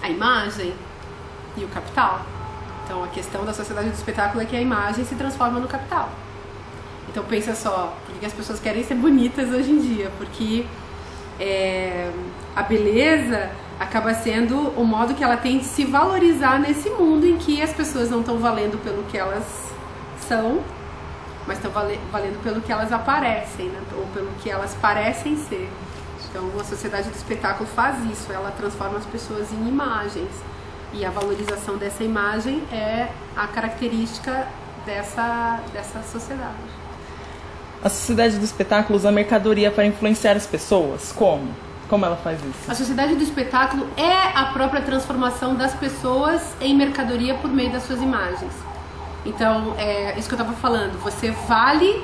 A imagem e o capital. Então a questão da sociedade do espetáculo é que a imagem se transforma no capital. Então pensa só, por que as pessoas querem ser bonitas hoje em dia? Porque a beleza acaba sendo o modo que ela tem de se valorizar nesse mundo em que as pessoas não estão valendo pelo que elas são, mas estão valendo pelo que elas aparecem, né? Ou pelo que elas parecem ser. Então a sociedade do espetáculo faz isso, ela transforma as pessoas em imagens. E a valorização dessa imagem é a característica dessa sociedade. A sociedade do espetáculo usa a mercadoria para influenciar as pessoas? Como? Como ela faz isso? A sociedade do espetáculo é a própria transformação das pessoas em mercadoria por meio das suas imagens. Então, é isso que eu estava falando. Você vale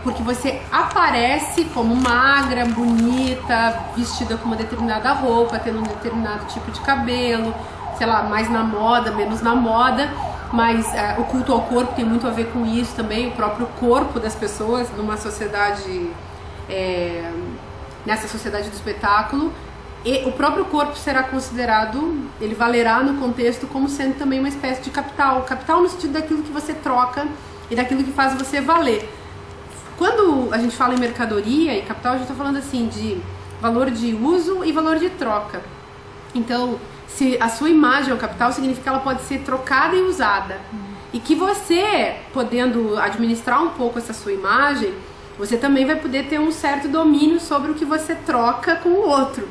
porque você aparece como magra, bonita, vestida com uma determinada roupa, tendo um determinado tipo de cabelo, sei lá, mais na moda, menos na moda. Mas o culto ao corpo tem muito a ver com isso também, o próprio corpo das pessoas numa sociedade, nessa sociedade do espetáculo, e o próprio corpo será considerado, ele valerá no contexto como sendo também uma espécie de capital, capital no sentido daquilo que você troca e daquilo que faz você valer. Quando a gente fala em mercadoria e capital, a gente está falando assim de valor de uso e valor de troca. Então, se a sua imagem é o capital, significa que ela pode ser trocada e usada. E que você, podendo administrar um pouco essa sua imagem, você também vai poder ter um certo domínio sobre o que você troca com o outro.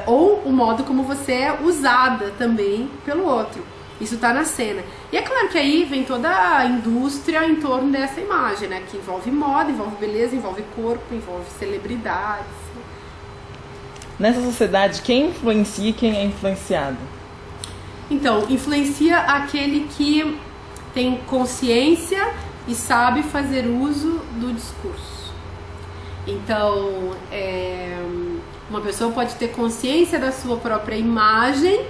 Ou o modo como você é usada também pelo outro. Isso está na cena. E é claro que aí vem toda a indústria em torno dessa imagem, né? Que envolve moda, envolve beleza, envolve corpo, envolve celebridades. Nessa sociedade, quem influencia e quem é influenciado? Então, influencia aquele que tem consciência e sabe fazer uso do discurso. Então, uma pessoa pode ter consciência da sua própria imagem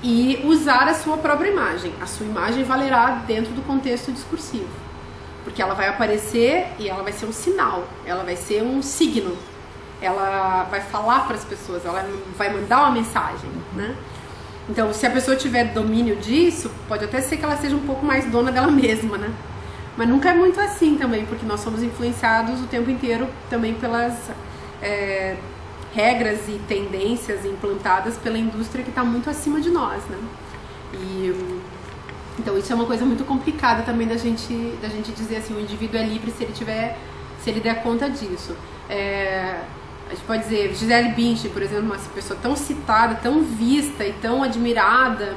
e usar a sua própria imagem. A sua imagem valerá dentro do contexto discursivo, porque ela vai aparecer e ela vai ser um sinal, ela vai ser um signo. Ela vai falar para as pessoas, ela vai mandar uma mensagem, né? Então, se a pessoa tiver domínio disso, pode até ser que ela seja um pouco mais dona dela mesma, né? Mas nunca é muito assim também, porque nós somos influenciados o tempo inteiro também pelas regras e tendências implantadas pela indústria que está muito acima de nós, né? Então isso é uma coisa muito complicada também da gente dizer assim, o indivíduo é livre se ele der conta disso. A gente pode dizer, Gisele Bündchen, por exemplo, uma pessoa tão citada, tão vista e tão admirada,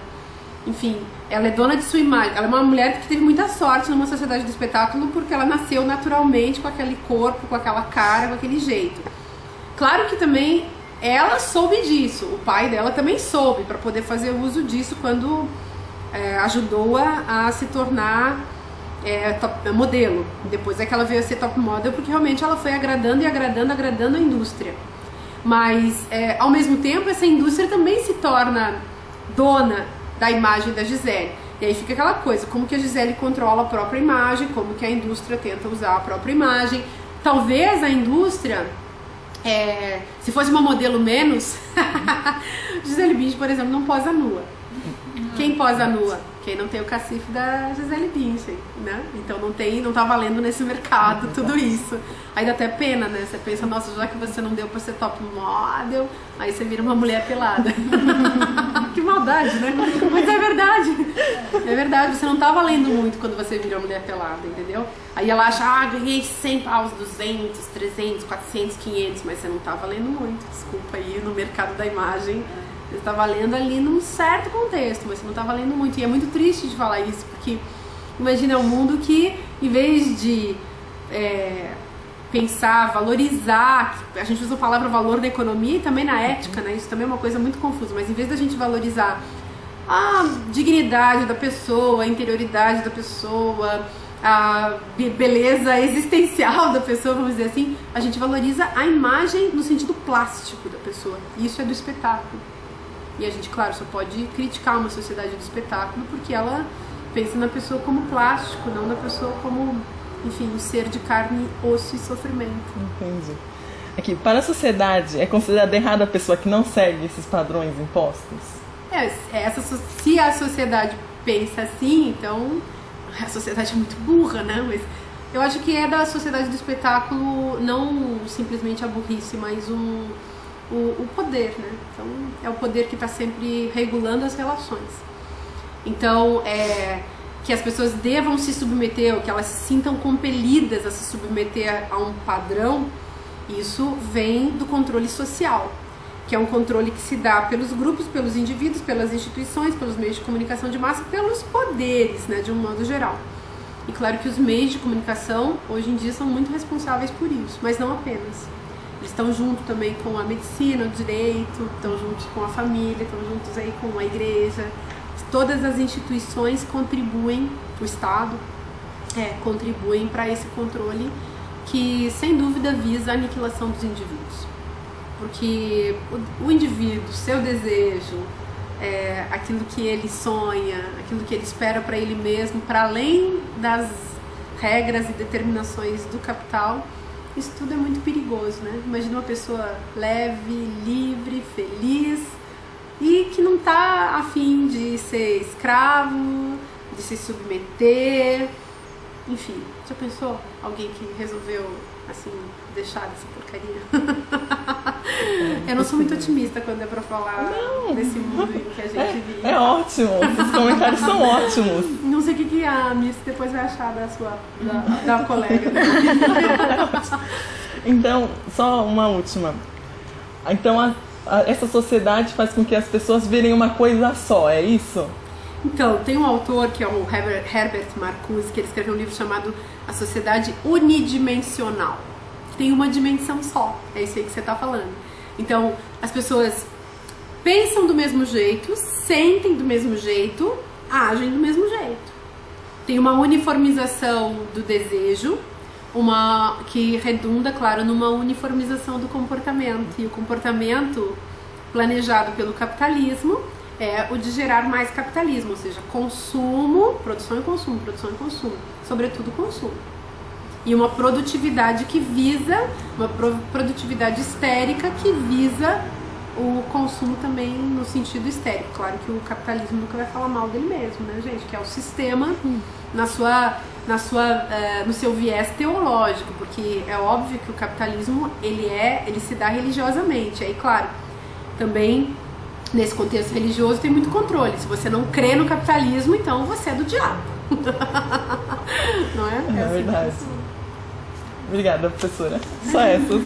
enfim, ela é dona de sua imagem, ela é uma mulher que teve muita sorte numa sociedade do espetáculo porque ela nasceu naturalmente com aquele corpo, com aquela cara, com aquele jeito. Claro que também ela soube disso, o pai dela também soube, para poder fazer uso disso quando ajudou-a a se tornar modelo. Depois é que ela veio a ser top model, porque realmente ela foi agradando e agradando a indústria. Mas ao mesmo tempo essa indústria também se torna dona da imagem da Gisele. E aí fica aquela coisa, como que a Gisele controla a própria imagem, como que a indústria tenta usar a própria imagem. Talvez a indústria, se fosse uma modelo menos, Gisele Bündchen, por exemplo, não posa nua. Quem posa nua? Quem não tem o cacife da Gisele Bündchen, né? Então não tá valendo nesse mercado tudo isso. Aí dá até pena, né? Você pensa, nossa, já que você não deu pra ser top model, aí você vira uma mulher pelada. Que maldade, né? Mas é verdade, você não tá valendo muito quando você vira uma mulher pelada, entendeu? Aí ela acha, ganhei 100 paus, 200, 300, 400, 500, mas você não tá valendo muito, desculpa aí, no mercado da imagem. Você está valendo ali num certo contexto, mas você não está valendo muito. E é muito triste de falar isso, porque imagina um mundo que, em vez de pensar, valorizar, a gente usa a palavra valor na economia e também na ética, né? Isso também é uma coisa muito confusa, mas em vez da gente valorizar a dignidade da pessoa, a interioridade da pessoa, a beleza existencial da pessoa, vamos dizer assim, a gente valoriza a imagem no sentido plástico da pessoa. E isso é do espetáculo. E a gente, claro, só pode criticar uma sociedade do espetáculo porque ela pensa na pessoa como plástico, não na pessoa como, enfim, um ser de carne, osso e sofrimento. Entendi. Aqui, para a sociedade, é considerada errada a pessoa que não segue esses padrões impostos? Se a sociedade pensa assim, então a sociedade é muito burra, né? Mas eu acho que é da sociedade do espetáculo não simplesmente a burrice, mas o poder, né? Então é o poder que está sempre regulando as relações. Então que as pessoas devam se submeter, ou que elas se sintam compelidas a se submeter a um padrão, isso vem do controle social, que é um controle que se dá pelos grupos, pelos indivíduos, pelas instituições, pelos meios de comunicação de massa, pelos poderes, né, de um modo geral. E claro que os meios de comunicação, hoje em dia, são muito responsáveis por isso, mas não apenas. Eles estão junto também com a medicina, o direito, estão juntos com a família, estão juntos aí com a igreja. Todas as instituições contribuem, o Estado contribuem para esse controle que, sem dúvida, visa a aniquilação dos indivíduos. Porque o indivíduo, seu desejo, aquilo que ele sonha, aquilo que ele espera para ele mesmo, para além das regras e determinações do capital, isso tudo é muito perigoso, né? Imagina uma pessoa leve, livre, feliz e que não está a fim de ser escravo, de se submeter, enfim. Já pensou alguém que resolveu, assim, deixar dessa porcaria? Eu não sou muito otimista quando é pra falar desse mundo em que a gente vive. É ótimo, os comentários são ótimos. Não sei o que a Miss depois vai achar da colega. Então, só uma última. Então, essa sociedade faz com que as pessoas virem uma coisa só, é isso? Então, tem um autor que é o Herbert Marcuse, que ele escreveu um livro chamado A Sociedade Unidimensional. Tem uma dimensão só, é isso aí que você está falando. Então, as pessoas pensam do mesmo jeito, sentem do mesmo jeito, agem do mesmo jeito. Tem uma uniformização do desejo, que redunda, claro, numa uniformização do comportamento. E o comportamento planejado pelo capitalismo é o de gerar mais capitalismo, ou seja, consumo, produção e consumo, produção e consumo, sobretudo consumo. E uma produtividade que visa, uma produtividade histérica que visa o consumo também no sentido histérico. Claro que o capitalismo nunca vai falar mal dele mesmo, né, gente? Que é o sistema no seu viés teológico, porque é óbvio que o capitalismo ele se dá religiosamente. Aí, claro, também nesse contexto religioso tem muito controle. Se você não crê no capitalismo, então você é do diabo. Não é? É verdade. Obrigada, professora. Só essas.